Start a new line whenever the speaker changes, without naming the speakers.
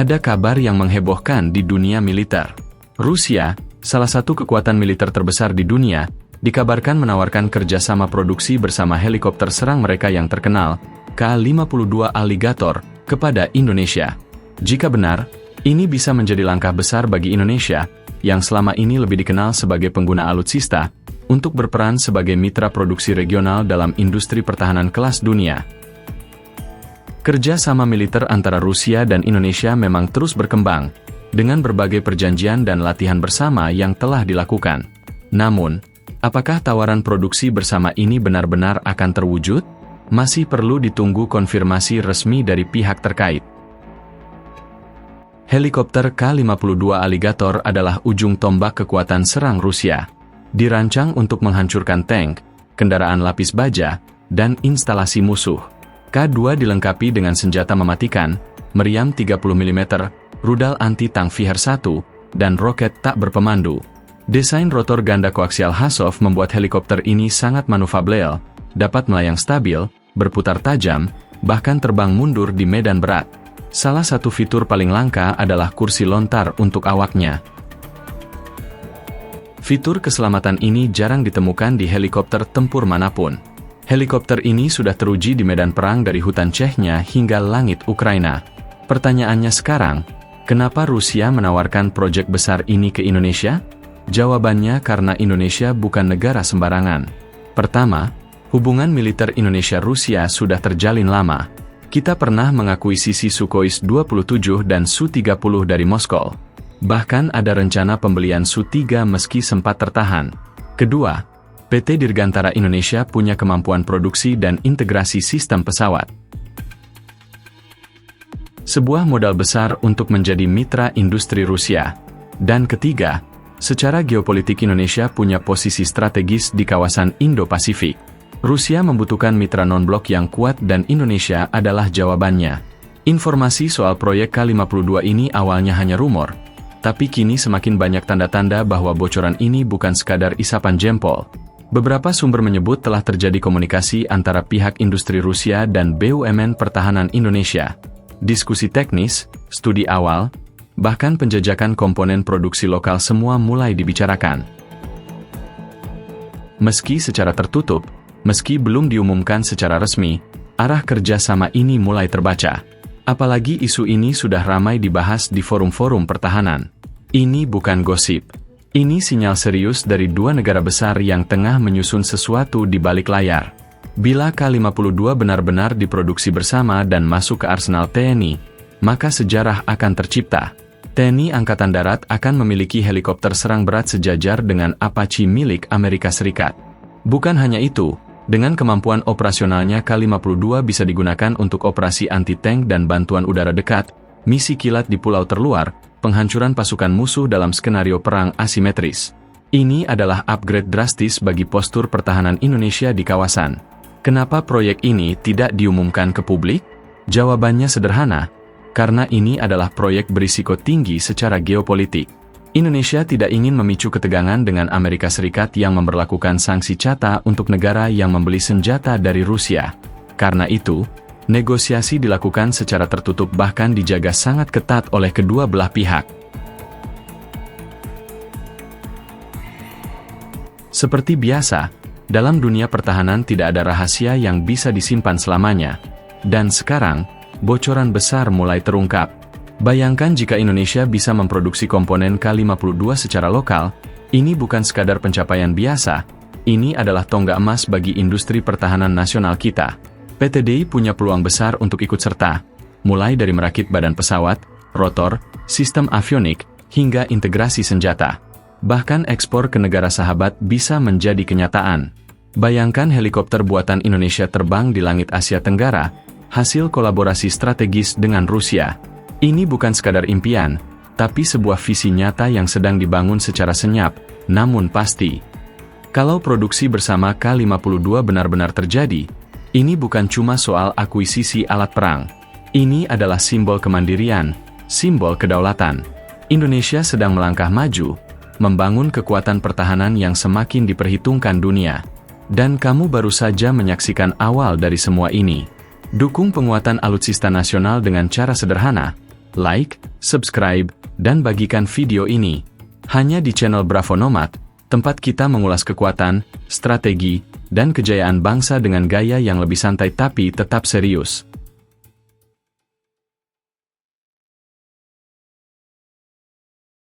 Ada kabar yang menghebohkan di dunia militer. Rusia, salah satu kekuatan militer terbesar di dunia, dikabarkan menawarkan kerjasama produksi bersama helikopter serang mereka yang terkenal, Ka-52 Alligator, kepada Indonesia. Jika benar, ini bisa menjadi langkah besar bagi Indonesia, yang selama ini lebih dikenal sebagai pengguna alutsista, untuk berperan sebagai mitra produksi regional dalam industri pertahanan kelas dunia. Kerja sama militer antara Rusia dan Indonesia memang terus berkembang, dengan berbagai perjanjian dan latihan bersama yang telah dilakukan. Namun, apakah tawaran produksi bersama ini benar-benar akan terwujud? Masih perlu ditunggu konfirmasi resmi dari pihak terkait. Helikopter Ka-52 Alligator adalah ujung tombak kekuatan serang Rusia. Dirancang untuk menghancurkan tank, kendaraan lapis baja, dan instalasi musuh. K-2 dilengkapi dengan senjata mematikan, meriam 30 mm, rudal anti-tank Viher-1, dan roket tak berpemandu. Desain rotor ganda koaksial Hasov membuat helikopter ini sangat manufabel, dapat melayang stabil, berputar tajam, bahkan terbang mundur di medan berat. Salah satu fitur paling langka adalah kursi lontar untuk awaknya. Fitur keselamatan ini jarang ditemukan di helikopter tempur manapun. Helikopter ini sudah teruji di medan perang dari hutan Chechnya hingga langit Ukraina. Pertanyaannya sekarang, kenapa Rusia menawarkan proyek besar ini ke Indonesia? Jawabannya karena Indonesia bukan negara sembarangan. Pertama, hubungan militer Indonesia-Rusia sudah terjalin lama. Kita pernah mengakuisisi Sukhoi Su-27 dan Su-30 dari Moskow. Bahkan ada rencana pembelian Su-3 meski sempat tertahan. Kedua, PT Dirgantara Indonesia punya kemampuan produksi dan integrasi sistem pesawat. Sebuah modal besar untuk menjadi mitra industri Rusia. Dan ketiga, secara geopolitik Indonesia punya posisi strategis di kawasan Indo-Pasifik. Rusia membutuhkan mitra non-blok yang kuat dan Indonesia adalah jawabannya. Informasi soal proyek Ka-52 ini awalnya hanya rumor, tapi kini semakin banyak tanda-tanda bahwa bocoran ini bukan sekadar isapan jempol. Beberapa sumber menyebut telah terjadi komunikasi antara pihak industri Rusia dan BUMN Pertahanan Indonesia. Diskusi teknis, studi awal, bahkan penjajakan komponen produksi lokal semua mulai dibicarakan. Meski secara tertutup, meski belum diumumkan secara resmi, arah kerjasama ini mulai terbaca. Apalagi isu ini sudah ramai dibahas di forum-forum pertahanan. Ini bukan gosip. Ini sinyal serius dari dua negara besar yang tengah menyusun sesuatu di balik layar. Bila Ka-52 benar-benar diproduksi bersama dan masuk ke arsenal TNI, maka sejarah akan tercipta. TNI Angkatan Darat akan memiliki helikopter serang berat sejajar dengan Apache milik Amerika Serikat. Bukan hanya itu, dengan kemampuan operasionalnya Ka-52 bisa digunakan untuk operasi anti-tank dan bantuan udara dekat, misi kilat di pulau terluar, penghancuran pasukan musuh dalam skenario perang asimetris. Ini adalah upgrade drastis bagi postur pertahanan Indonesia di kawasan. Kenapa proyek ini tidak diumumkan ke publik? Jawabannya sederhana, karena ini adalah proyek berisiko tinggi secara geopolitik. Indonesia tidak ingin memicu ketegangan dengan Amerika Serikat yang memberlakukan sanksi CATA untuk negara yang membeli senjata dari Rusia. Karena itu, negosiasi dilakukan secara tertutup bahkan dijaga sangat ketat oleh kedua belah pihak. Seperti biasa, dalam dunia pertahanan tidak ada rahasia yang bisa disimpan selamanya. Dan sekarang, bocoran besar mulai terungkap. Bayangkan jika Indonesia bisa memproduksi komponen Ka-52 secara lokal, ini bukan sekadar pencapaian biasa, ini adalah tonggak emas bagi industri pertahanan nasional kita. PT DI punya peluang besar untuk ikut serta, mulai dari merakit badan pesawat, rotor, sistem avionik, hingga integrasi senjata. Bahkan ekspor ke negara sahabat bisa menjadi kenyataan. Bayangkan helikopter buatan Indonesia terbang di langit Asia Tenggara, hasil kolaborasi strategis dengan Rusia. Ini bukan sekadar impian, tapi sebuah visi nyata yang sedang dibangun secara senyap, namun pasti. Kalau produksi bersama Ka-52 benar-benar terjadi, ini bukan cuma soal akuisisi alat perang. Ini adalah simbol kemandirian, simbol kedaulatan. Indonesia sedang melangkah maju, membangun kekuatan pertahanan yang semakin diperhitungkan dunia. Dan kamu baru saja menyaksikan awal dari semua ini. Dukung penguatan alutsista nasional dengan cara sederhana. like, subscribe, dan bagikan video ini. Hanya di channel Bravo Nomad, tempat kita mengulas kekuatan, strategi, dan kejayaan bangsa dengan gaya yang lebih santai tapi tetap serius.